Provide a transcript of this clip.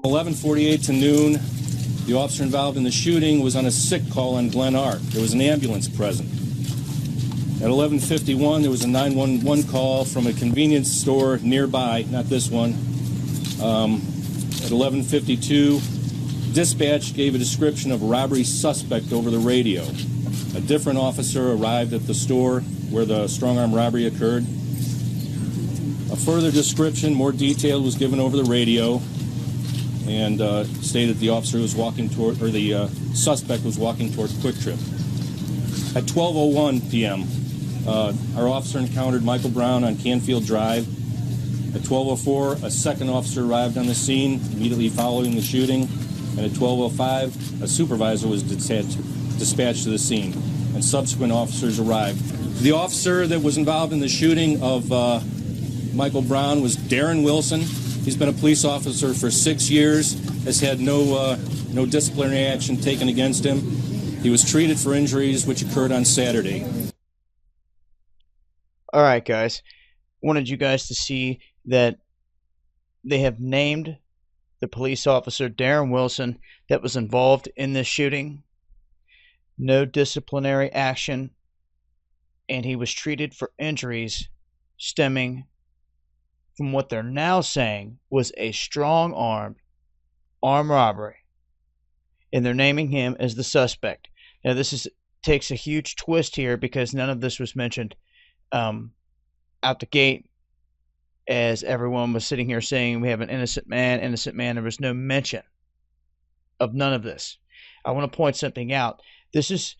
11:48 to noon, the officer involved in the shooting was on a sick call on Glen R. There was an ambulance present. At 11:51, there was a 911 call from a convenience store nearby, not this one. At 11:52, dispatch gave a description of a robbery suspect over the radio. A different officer arrived at the store where the strong-arm robbery occurred. A further description, more detailed, was given over the radio and stated the officer was walking toward, or the suspect was walking toward Quick Trip. At 12:01 p.m., our officer encountered Michael Brown on Canfield Drive. At 12:04, a second officer arrived on the scene immediately following the shooting. And at 12:05, a supervisor was dispatched to the scene, and subsequent officers arrived. The officer that was involved in the shooting of Michael Brown was Darren Wilson. He's been a police officer for 6 years, has had no disciplinary action taken against him. He was treated for injuries which occurred on Saturday. All right, guys. Wanted you guys to see that they have named the police officer, Darren Wilson, that was involved in this shooting. No disciplinary action, and he was treated for injuries stemming from what they're now saying was a strong-armed armed robbery, and they're naming him as the suspect. Now, this takes a huge twist here because none of this was mentioned out the gate, as everyone was sitting here saying we have an innocent man. There was no mention of none of this. I want to point something out. This is